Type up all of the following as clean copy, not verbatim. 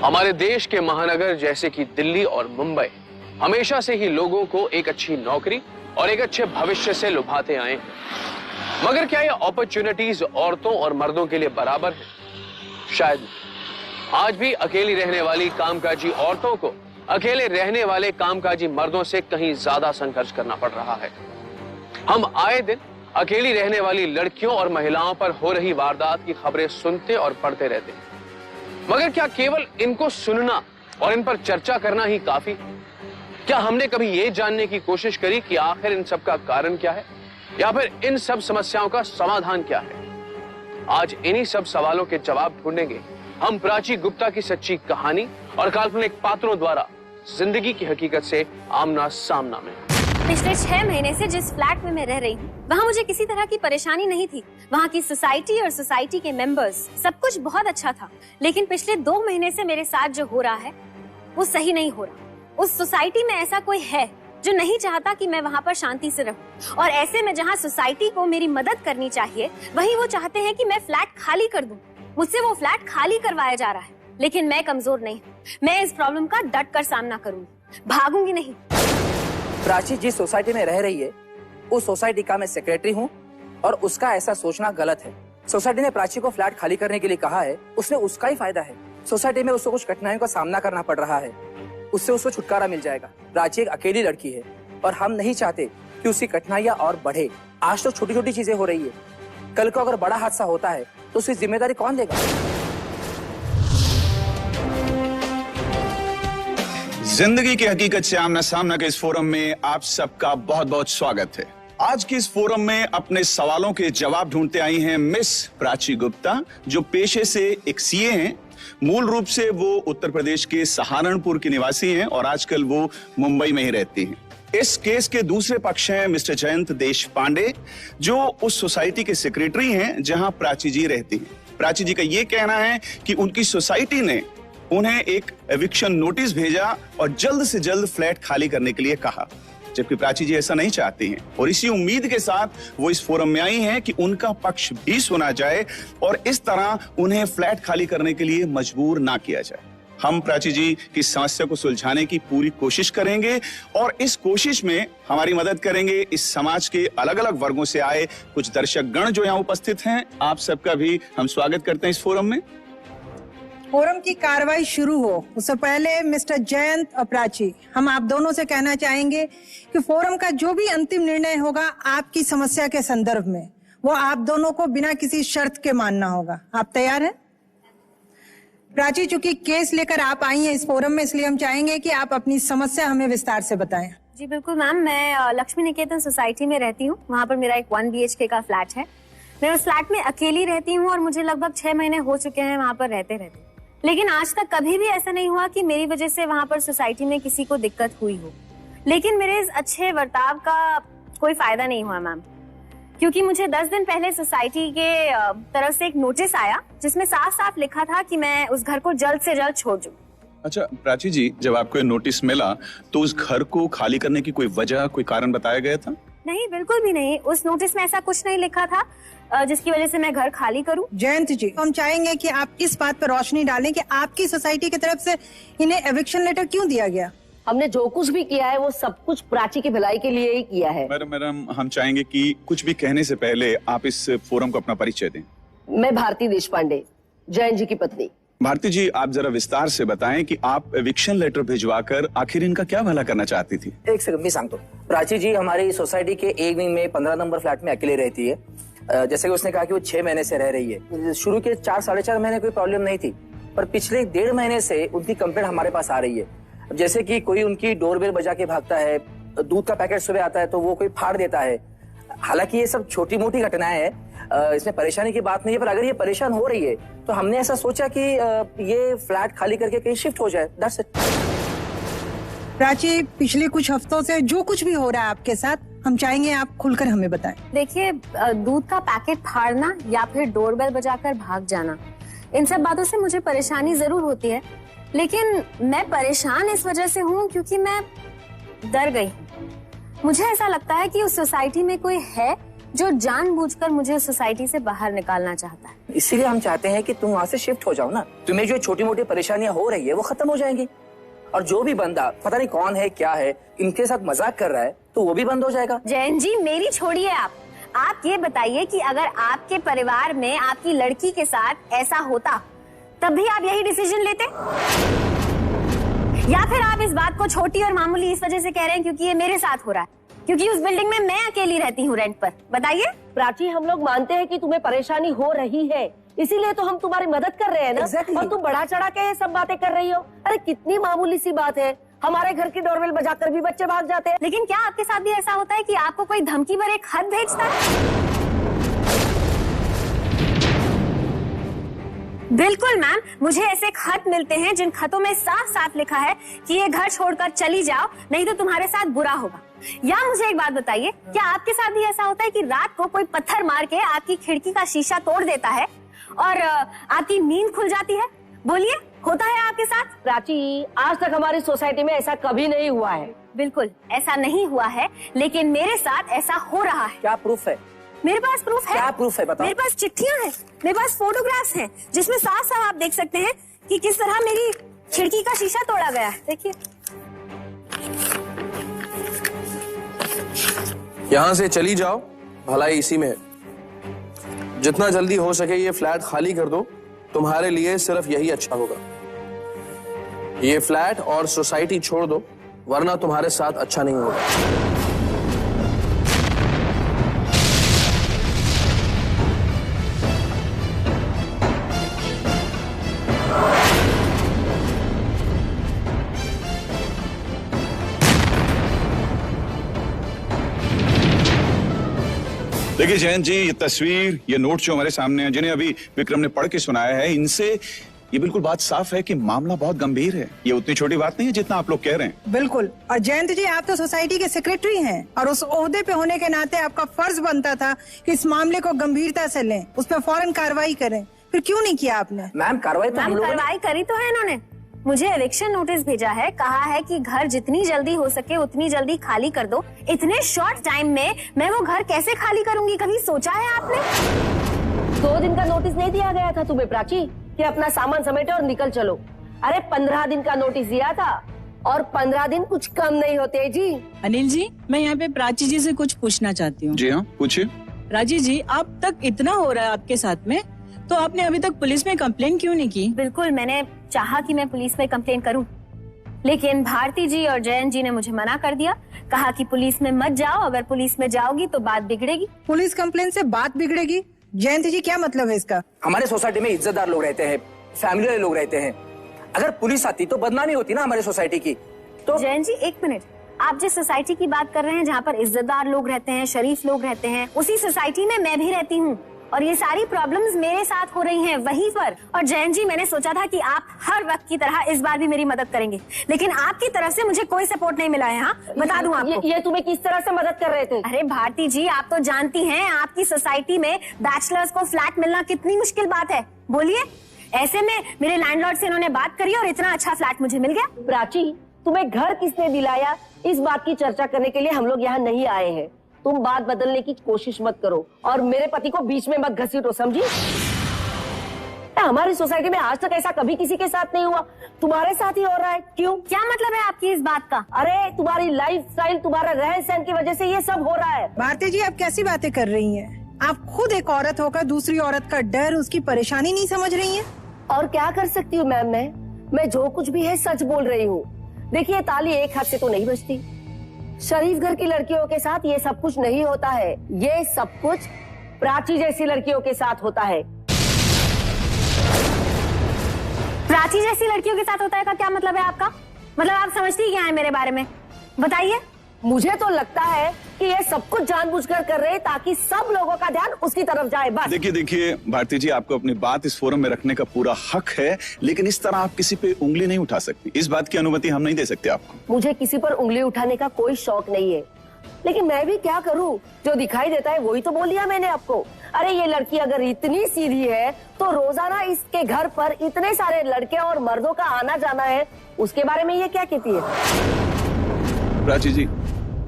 हमारे देश के महानगर जैसे कि दिल्ली और मुंबई हमेशा से ही लोगों को एक अच्छी नौकरी और एक अच्छे भविष्य से लुभाते आए हैं। मगर क्या ये अपॉर्चुनिटीज औरतों और मर्दों के लिए बराबर है? शायद नहीं। आज भी अकेली रहने वाली कामकाजी औरतों को अकेले रहने वाले कामकाजी मर्दों से कहीं ज्यादा संघर्ष करना पड़ रहा है। हम आए दिन अकेली रहने वाली लड़कियों और महिलाओं पर हो रही वारदात की खबरें सुनते और पढ़ते रहते हैं। मगर क्या केवल इनको सुनना और इन पर चर्चा करना ही काफी? क्या हमने कभी यह जानने की कोशिश करी कि आखिर इन सब का कारण क्या है या फिर इन सब समस्याओं का समाधान क्या है? आज इन्हीं सब सवालों के जवाब ढूंढेंगे हम प्राची गुप्ता की सच्ची कहानी और काल्पनिक पात्रों द्वारा जिंदगी की हकीकत से आमना सामना में। पिछले 6 महीने से जिस फ्लैट में मैं रह रही हूँ वहाँ मुझे किसी तरह की परेशानी नहीं थी। वहाँ की सोसाइटी और सोसाइटी के मेंबर्स सब कुछ बहुत अच्छा था। लेकिन पिछले 2 महीने से मेरे साथ जो हो रहा है वो सही नहीं हो रहा। उस सोसाइटी में ऐसा कोई है जो नहीं चाहता कि मैं वहाँ पर शांति से रहूं, और ऐसे में जहाँ सोसाइटी को मेरी मदद करनी चाहिए वहीं वो चाहते हैं कि मैं फ्लैट खाली कर दूं। मुझसे वो फ्लैट खाली करवाया जा रहा है। लेकिन मैं कमजोर नहीं, मैं इस प्रॉब्लम का डट कर सामना करूंगी, भागूंगी नहीं। प्राची जिस सोसाइटी में रह रही है उस सोसाइटी का मैं सेक्रेटरी हूँ और उसका ऐसा सोचना गलत है। सोसाइटी ने प्राची को फ्लैट खाली करने के लिए कहा है, उसने उसका ही फायदा है। सोसाइटी में उसको कुछ कठिनाइयों का सामना करना पड़ रहा है, उससे उसको छुटकारा मिल जाएगा। प्राची एक अकेली लड़की है और हम नहीं चाहते कि उसकी कठिनाइयां और बढ़े। आज तो छोटी छोटी चीजें हो रही है, कल को अगर बड़ा हादसा होता है तो उसकी जिम्मेदारी कौन लेगा? जिंदगी की हकीकत से आमना सामना के इस फोरम में आप सबका बहुत बहुत स्वागत है। आज के इस फोरम में अपने सवालों के जवाब ढूंढते आई हैं मिस प्राची गुप्ता, जो पेशे से एक सीए हैं। मूल रूप से वो उत्तर प्रदेश के सहारनपुर की निवासी हैं और आजकल वो मुंबई में ही रहती हैं। इस केस के दूसरे पक्ष हैं मिस्टर जयंत देशपांडे, जो उस सोसाइटी के सेक्रेटरी हैं जहां प्राची जी रहती हैं। प्राची जी का ये कहना है कि उनकी सोसाइटी ने उन्हें एक एविक्शन नोटिस भेजा और जल्द से जल्द फ्लैट खाली करने के लिए कहा, जबकि प्राची जी ऐसा नहीं चाहती हैं। और इसी उम्मीद के साथ वो इस फोरम में आई हैं कि उनका पक्ष भी सुना जाए और इस तरह उन्हें फ्लैट खाली करने के लिए मजबूर ना किया जाए। हम प्राची जी की समस्या को सुलझाने की पूरी कोशिश करेंगे और इस कोशिश में हमारी मदद करेंगे इस समाज के अलग अलग वर्गों से आए कुछ दर्शक गण जो यहाँ उपस्थित हैं। आप सबका भी हम स्वागत करते हैं इस फोरम में। फोरम की कार्रवाई शुरू हो उससे पहले मिस्टर जयंत और प्राची, हम आप दोनों से कहना चाहेंगे कि फोरम का जो भी अंतिम निर्णय होगा आपकी समस्या के संदर्भ में, वो आप दोनों को बिना किसी शर्त के मानना होगा। आप तैयार हैं? प्राची, चूंकि केस लेकर आप आई हैं इस फोरम में, इसलिए हम चाहेंगे कि आप अपनी समस्या हमें विस्तार से बताएं। जी बिल्कुल मैम, मैं लक्ष्मी निकेतन सोसाइटी में रहती हूँ। वहाँ पर मेरा एक 1 BHK का फ्लैट है। मैं उस फ्लैट में अकेली रहती हूँ और मुझे लगभग 6 महीने हो चुके हैं वहाँ पर रहते। लेकिन आज तक कभी भी ऐसा नहीं हुआ कि मेरी वजह से वहाँ पर सोसाइटी में किसी को दिक्कत हुई हो। लेकिन मेरे इस अच्छे बर्ताव का कोई फायदा नहीं हुआ मैम, क्योंकि मुझे 10 दिन पहले सोसाइटी के तरफ से एक नोटिस आया जिसमें साफ साफ लिखा था कि मैं उस घर को जल्द से जल्द छोड़ दूं। अच्छा प्राची जी, जब आपको ये नोटिस मिला तो उस घर को खाली करने की कोई वजह, कोई कारण बताया गया था? नहीं, बिल्कुल भी नहीं। उस नोटिस में ऐसा कुछ नहीं लिखा था जिसकी वजह से मैं घर खाली करूं। जयंत जी, हम चाहेंगे कि आप इस बात पर रोशनी डालें कि आपकी सोसाइटी की तरफ से इन्हें एविक्शन लेटर क्यों दिया गया? हमने जो कुछ भी किया है वो सब कुछ प्राची की भलाई के लिए ही किया है। मैडम, हम चाहेंगे कि कुछ भी कहने से पहले आप इस फोरम को अपना परिचय दें। मैं भारती देशपांडे, जयंत जी की पत्नी। भारती जी, आप जरा विस्तार से बताएं कि आप एविक्शन लेटर भिजवाकर आखिर इनका क्या भला करना चाहती थी? एक सेकंड, मैं सांगतो। प्राची जी हमारी सोसाइटी के एक विंग में 15 नंबर फ्लैट में अकेले रहती है। जैसे कि उसने कहा कि वो 6 महीने से रह रही है। शुरू के 4 साढ़े 4 महीने कोई प्रॉब्लम नहीं थी, पर पिछले 1.5 महीने से उनकी कंप्लेंट हमारे पास आ रही है। जैसे कि कोई उनकी डोरबेल बजा के भागता है, दूध का पैकेट सुबह आता है तो वो कोई फाड़ देता है। हालांकि ये सब छोटी मोटी घटनाएं हैं, इसमें परेशानी की बात नहीं है, पर अगर ये परेशान हो रही है तो हमने ऐसा सोचा कि ये फ्लैट खाली करके कहीं शिफ्ट हो जाए। That's it. प्राची, पिछले कुछ हफ्तों से जो कुछ भी हो रहा है आपके साथ, हम चाहेंगे आप खुलकर हमें बताएं। देखिए, दूध का पैकेट फाड़ना या फिर डोरबेल बजाकर भाग जाना, इन सब बातों से मुझे परेशानी जरूर होती है। लेकिन मैं परेशान इस वजह से हूँ क्योंकि मैं डर गई हूँ। मुझे ऐसा लगता है कि उस सोसाइटी में कोई है जो जानबूझकर मुझे उस सोसाइटी से बाहर निकालना चाहता है। इसीलिए हम चाहते हैं कि तुम वहां से शिफ्ट हो जाओ ना। तुम्हें जो छोटी मोटी परेशानियां हो रही है वो खत्म हो जाएंगी, और जो भी बंदा पता नहीं कौन है क्या है इनके साथ मजाक कर रहा है तो वो भी बंद हो जाएगा। जयंत जी मेरी छोड़िए आप ये बताइए कि अगर आपके परिवार में आपकी लड़की के साथ ऐसा होता तब भी आप यही डिसीजन लेते, या फिर आप इस बात को छोटी और मामूली इस वजह से कह रहे हैं क्योंकि ये मेरे साथ हो रहा है, क्योंकि उस बिल्डिंग में मैं अकेली रहती हूँ रेंट पर? बताइए। प्राची, हम लोग मानते हैं कि तुम्हें परेशानी हो रही है, इसीलिए तो हम तुम्हारी मदद कर रहे हैं ना। Exactly. और तुम बढ़ा चढ़ा के ये सब बातें कर रही हो। अरे कितनी मामूली सी बात है, हमारे घर की डोरबेल बजाकर भी बच्चे भाग जाते हैं। लेकिन क्या आपके साथ भी ऐसा होता है कि आपको कोई धमकी भरे खत भेजता है? बिल्कुल मैम, मुझे ऐसे खत मिलते हैं जिन खतों में साफ साफ लिखा है कि ये घर छोड़कर चली जाओ नहीं तो तुम्हारे साथ बुरा होगा। या मुझे एक बात बताइए, क्या आपके साथ भी ऐसा होता है कि रात को कोई पत्थर मार के आपकी खिड़की का शीशा तोड़ देता है और आपकी नींद खुल जाती है? बोलिए, होता है आपके साथ? प्राची, आज तक हमारी सोसाइटी में ऐसा कभी नहीं हुआ है। बिल्कुल ऐसा नहीं हुआ है, लेकिन मेरे साथ ऐसा हो रहा है। क्या प्रूफ है? मेरे पास प्रूफ है। क्या प्रूफ है बताओ? मेरे पास चिट्ठियां हैं, मेरे पास फोटोग्राफ्स हैं जिसमें साफ साफ आप देख सकते हैं कि किस तरह मेरी खिड़की का शीशा तोड़ा गया है। देखिए। यहाँ से चली जाओ, भलाई इसी में है। जितना जल्दी हो सके ये फ्लैट खाली कर दो, तुम्हारे लिए सिर्फ यही अच्छा होगा। ये फ्लैट और सोसाइटी छोड़ दो, वरना तुम्हारे साथ अच्छा नहीं होगा। देखिए जयंत जी, ये तस्वीर, ये नोट जो हमारे सामने हैं, जिन्हें अभी विक्रम ने पढ़ के सुनाया है, इनसे ये बिल्कुल बात साफ है कि मामला बहुत गंभीर है। ये उतनी छोटी बात नहीं है जितना आप लोग कह रहे हैं। बिल्कुल। और जयंत जी, आप तो सोसाइटी के सेक्रेटरी हैं और उस ओहदे पे होने के नाते आपका फर्ज बनता था कि इस मामले को गंभीरता से लें, उस पर फौरन कार्रवाई करें। फिर क्यों नहीं किया आपने? मैम कार्रवाई तो हम मैम लोगों ने कार्रवाई करी तो है इन्होंने। मुझे एविक्शन नोटिस भेजा है, कहा है कि घर जितनी जल्दी हो सके उतनी जल्दी खाली कर दो। इतने शॉर्ट टाइम में मैं वो घर कैसे खाली करूंगी, कभी सोचा है आपने? 2 दिन का नोटिस नहीं दिया गया था तुम्हें प्राची कि अपना सामान समेटो और निकल चलो? अरे 15 दिन का नोटिस दिया था, और 15 दिन कुछ कम नहीं होते जी। अनिल जी, मैं यहाँ पे प्राची जी से कुछ पूछना चाहती हूँ। जी हाँ, पूछिए। प्राची जी, अब तक इतना हो रहा है आपके साथ में, तो आपने अभी तक पुलिस में कंप्लेन क्यों नहीं की? बिल्कुल, मैंने चाहा कि मैं पुलिस में कंप्लेन करूं, लेकिन भारती जी और जयंत जी ने मुझे मना कर दिया। कहा कि पुलिस में मत जाओ, अगर पुलिस में जाओगी तो बात बिगड़ेगी। पुलिस कंप्लेन से बात बिगड़ेगी? जयंत जी, क्या मतलब है इसका? हमारे सोसाइटी में इज्जतदार लोग रहते हैं, फैमिली वाले लोग रहते हैं। अगर पुलिस आती तो बदनामी होती ना हमारी सोसाइटी की। तो जयंत जी, एक मिनट, आप जिस सोसाइटी की बात कर रहे हैं जहाँ पर इज्जतदार लोग रहते हैं, शरीफ लोग रहते हैं, उसी सोसाइटी में मैं भी रहती हूँ और ये सारी प्रॉब्लम्स मेरे साथ हो रही हैं वहीं पर। और जयंत जी, मैंने सोचा था कि आप हर वक्त की तरह इस बार भी मेरी मदद करेंगे, लेकिन आपकी तरफ से मुझे कोई सपोर्ट नहीं मिला है। हाँ, बता दूं आपको। ये तुम्हें किस तरह से मदद कर रहे थे? अरे भारती जी, आप तो जानती हैं आपकी सोसाइटी में बैचलर्स को फ्लैट मिलना कितनी मुश्किल बात है। बोलिए, ऐसे में मेरे लैंडलॉर्ड से इन्होंने बात करी और इतना अच्छा फ्लैट मुझे मिल गया। प्राची, तुम्हें घर किसने दिलाया, इस बात की चर्चा करने के लिए हम लोग यहाँ नहीं आए हैं। तुम बात बदलने की कोशिश मत करो और मेरे पति को बीच में मत घसीटो, समझी? हमारी सोसाइटी में आज तक ऐसा कभी किसी के साथ नहीं हुआ, तुम्हारे साथ ही हो रहा है। क्यों? क्या मतलब है आपकी इस बात का? अरे तुम्हारी लाइफ स्टाइल, तुम्हारा रहन सहन की वजह से ये सब हो रहा है। भारती जी, आप कैसी बातें कर रही हैं? आप खुद एक औरत होकर दूसरी औरत का डर, उसकी परेशानी नहीं समझ रही हैं? और क्या कर सकती हूँ मैम, मैं जो कुछ भी है सच बोल रही हूँ। देखिए, ताली एक हाथ से तो नहीं बजती। शरीफ घर की लड़कियों के साथ ये सब कुछ नहीं होता है, ये सब कुछ प्राची जैसी लड़कियों के साथ होता है। प्राची जैसी लड़कियों के साथ होता है का क्या मतलब है आपका? मतलब आप समझती क्या है मेरे बारे में? बताइए। मुझे तो लगता है कि ये सब कुछ जानबूझकर कर रहे हैं ताकि सब लोगों का ध्यान उसकी तरफ जाए, बस। देखिए भारती जी, आपको अपनी बात इस फोरम में रखने का पूरा हक है, लेकिन इस तरह आप किसी पे उंगली नहीं उठा सकती। इस बात की अनुमति हम नहीं दे सकते आपको। मुझे किसी पर उंगली उठाने का कोई शौक नहीं है, लेकिन मैं भी क्या करूं, जो दिखाई देता है वही तो बोल दिया मैंने आपको। अरे ये लड़की अगर इतनी सीधी है तो रोजाना इसके घर पर इतने सारे लड़के और मर्दों का आना जाना है, उसके बारे में ये क्या कहती है? प्राची जी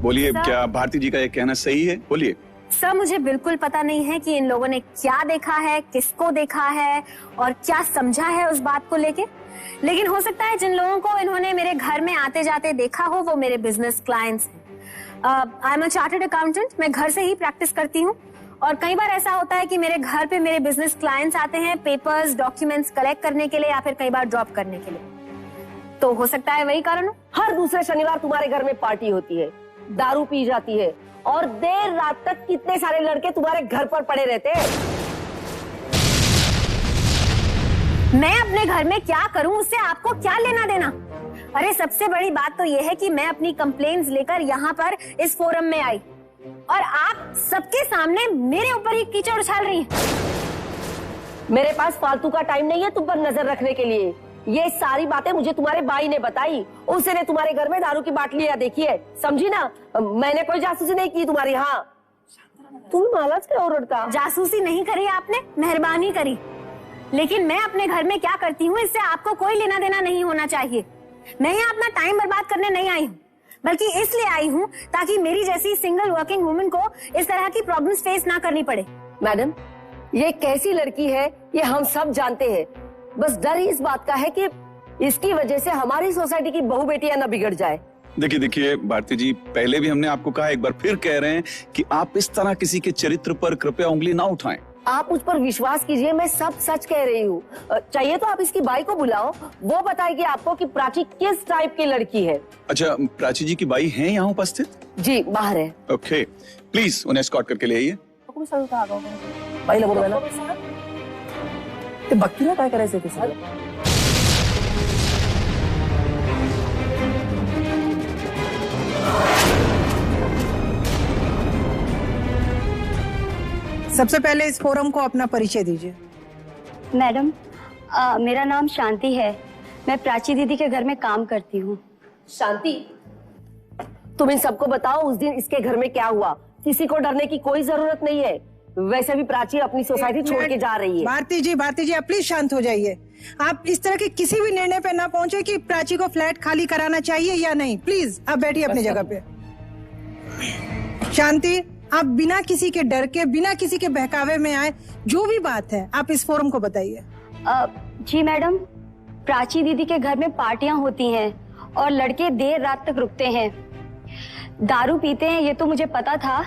बोलिए, क्या भारती जी का ये कहना सही है? बोलिए। सर मुझे बिल्कुल पता नहीं है कि इन लोगों ने क्या देखा है, किसको देखा है और क्या समझा है उस बात को लेके, लेकिन हो सकता है जिन लोगों को इन्होंने मेरे घर में आते जाते देखा हो वो मेरे बिजनेस क्लाइंट्स हैं। I am a chartered accountant, मैं घर से ही प्रैक्टिस करती हूँ और कई बार ऐसा होता है कि मेरे घर पे मेरे बिजनेस क्लाइंट्स आते हैं पेपर्स, डॉक्यूमेंट्स कलेक्ट करने के लिए या फिर कई बार ड्रॉप करने के लिए, तो हो सकता है वही कारण हो। हर दूसरे शनिवार तुम्हारे घर में पार्टी होती है, दारू पी जाती है और देर रात तक कितने सारे लड़के तुम्हारे घर पर पड़े रहते हैं। मैं अपने घर में क्या करूं उससे आपको क्या लेना देना? अरे सबसे बड़ी बात तो यह है कि मैं अपनी कंप्लेंट्स लेकर यहाँ पर इस फोरम में आई और आप सबके सामने मेरे ऊपर ही कीचड़ उछाल रही हैं। मेरे पास फालतू का टाइम नहीं है तुम पर नजर रखने के लिए। ये सारी बातें मुझे तुम्हारे भाई ने बताई, उसने तुम्हारे घर में दारू की बाटलियां देखी है, समझी ना? मैंने कोई जासूसी नहीं की तुम्हारी। हाँ तुम महाराज का औरत का जासूसी नहीं करी आपने, मेहरबानी करी, लेकिन मैं अपने घर में क्या करती हूँ इससे आपको कोई लेना देना नहीं होना चाहिए। मैं यहाँ अपना टाइम बर्बाद करने नहीं आई हूँ, बल्कि इसलिए आई हूँ ताकि मेरी जैसी सिंगल वर्किंग वुमन को इस तरह की प्रॉब्लम्स फेस ना करनी पड़े। मैडम ये कैसी लड़की है ये हम सब जानते हैं, बस डर इस बात का है कि इसकी वजह से हमारी सोसाइटी की बहू बेटियां न बिगड़ जाए। देखिए भारती जी, पहले भी हमने आपको कहा, एक बार फिर कह रहे हैं कि आप इस तरह किसी के चरित्र पर कृपया उंगली ना उठाएं। आप मुझ पर विश्वास कीजिए, मैं सब सच कह रही हूँ। चाहिए तो आप इसकी बाई को बुलाओ, वो बताएगी आपको कि प्राची किस टाइप की लड़की है। अच्छा, प्राची जी की बाई हैं यहाँ उपस्थित? जी बाहर है। ओके, प्लीज उन्हें एस्कॉर्ट करके ले आइए। बाई लगो बोला ते भक्ती ना काय करायचं ते सर। सबसे पहले इस फोरम को अपना परिचय दीजिए। मैडम मेरा नाम शांति है, मैं प्राची दीदी के घर में काम करती हूँ। शांति, तुम इन सबको बताओ उस दिन इसके घर में क्या हुआ। किसी को डरने की कोई जरूरत नहीं है, वैसे भी प्राची अपनी सोसाइटी छोड़ के जा रही है। भारती जी आप प्लीज शांत हो जाइए। आप इस तरह के किसी भी निर्णय पे ना पहुंचे कि प्राची को फ्लैट खाली कराना चाहिए या नहीं। प्लीज आप बैठिए अपनी जगह पे। शांति, आप बिना किसी के डर के, बिना किसी के बहकावे में आए, जो भी बात है आप इस फोरम को बताइए। जी मैडम, प्राची दीदी के घर में पार्टियां होती हैं और लड़के देर रात तक रुकते हैं, दारू पीते हैं, ये तो मुझे पता था,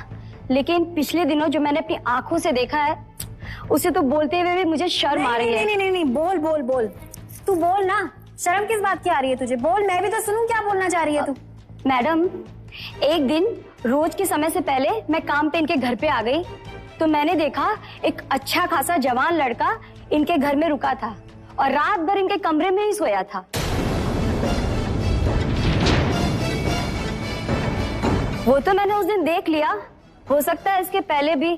लेकिन पिछले दिनों जो मैंने अपनी आंखों से देखा है उसे तो बोलते हुए भी मुझे शर्म आ रही है। नहीं, बोल तू बोल ना, शर्म किस बात की आ रही है तुझे? बोल, मैं भी तो सुनूं क्या बोलना चाह रही है तू। मैडम एक दिन रोज के समय से पहले मैं काम पे इनके घर पे आ गई तो मैंने देखा एक अच्छा खासा जवान लड़का इनके घर में रुका था और रात भर इनके कमरे में ही सोया था। वो तो मैंने उस दिन देख लिया, हो सकता है इसके पहले भी।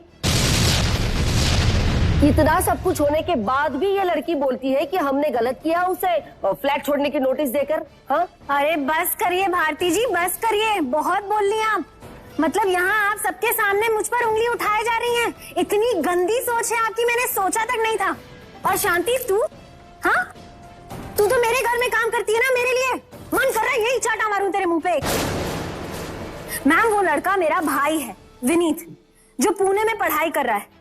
इतना सब कुछ होने के बाद भी ये लड़की बोलती है कि हमने गलत किया उसे फ्लैट छोड़ने की नोटिस देकर। हाँ अरे बस करिए भारती जी, बस करिए, बहुत बोल ली आप। मतलब यहाँ आप सबके सामने मुझ पर उंगली उठाए जा रही हैं। इतनी गंदी सोच है आपकी, मैंने सोचा तक नहीं था। और शांति तू, हाँ तू तो मेरे घर में काम करती है ना, मेरे लिए मन कर रहा है यही चाटा मारूं तेरे मुंह पे। मैम वो लड़का मेरा भाई है विनीत, जो पुणे में पढ़ाई कर रहा है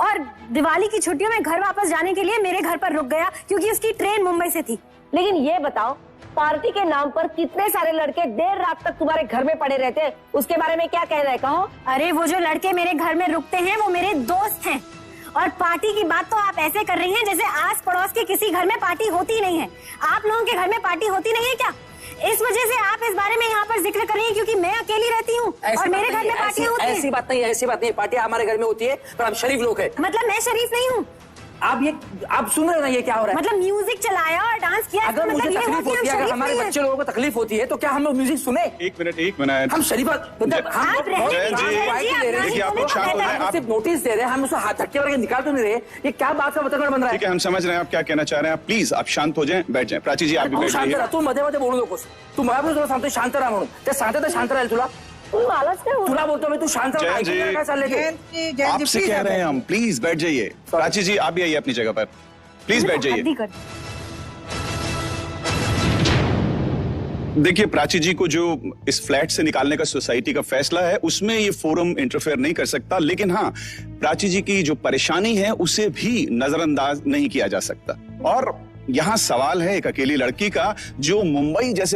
और दिवाली की छुट्टियों में घर वापस जाने के लिए मेरे घर पर रुक गया क्योंकि उसकी ट्रेन मुंबई से थी। लेकिन ये बताओ, पार्टी के नाम पर कितने सारे लड़के देर रात तक तुम्हारे घर में पड़े रहते हैं, उसके बारे में क्या कहना है, कहो। अरे वो जो लड़के मेरे घर में रुकते हैं वो मेरे दोस्त हैं, और पार्टी की बात तो आप ऐसे कर रही हैं जैसे आस पड़ोस के किसी घर में पार्टी होती नहीं है। आप लोगों के घर में पार्टी होती नहीं है क्या? इस वजह से आप इस बारे में यहाँ पर जिक्र कर रही हैं क्योंकि मैं अकेली रहती हूँ और मेरे घर में पार्टी होती है। ऐसी बात नहीं, पार्टी हमारे घर में होती है पर हम शरीफ लोग हैं। मतलब मैं शरीफ नहीं हूँ? आप सुन रहे हो ना ये क्या हो रहा है? मतलब म्यूजिक चलाया और डांस किया, अगर मुझे तकलीफ होती है, अगर हमारे बच्चे लोगों को तकलीफ होती है तो क्या हम लोग म्यूजिक सुने? एक मिनट, हम शरीफ सिर्फ नोटिस दे रहे हैं, हम उसको हाथ धक्के वगैरह निकाल तो नहीं रहे। ये क्या बात का वातावरण बन रहा है? ठीक है, हम समझ रहे हैं आप क्या कहना चाह रहे हैं। प्लीज आप शांत हो जाएं, बैठ जाएं। प्राची जी आप भी बैठ शांत जाइए। रहा, तू मध्ये मध्ये बोलू नकोस। तू मला तुला सांगतो शांत राहा म्हणून, ते सांगते तर शांत राहील तुला। तुला बोलतो मैं, तू शांत रहा। काय चाललंय? आपसे कह रहे हैं हम, प्लीज बैठ जाइए। प्राची जी आप भी आइए अपनी जगह पर, प्लीज बैठ जाइए। देखिए प्राची जी को जो इस फ्लैट से निकालने का सोसाइटी का फैसला है उसमें ये फोरम इंटरफेयर नहीं कर सकता, लेकिन हाँ प्राची जी की जो परेशानी है उसे भी नजरअंदाज नहीं किया जा सकता। और यहाँ सवाल है एक अकेली लड़की का जो मुंबई जैसे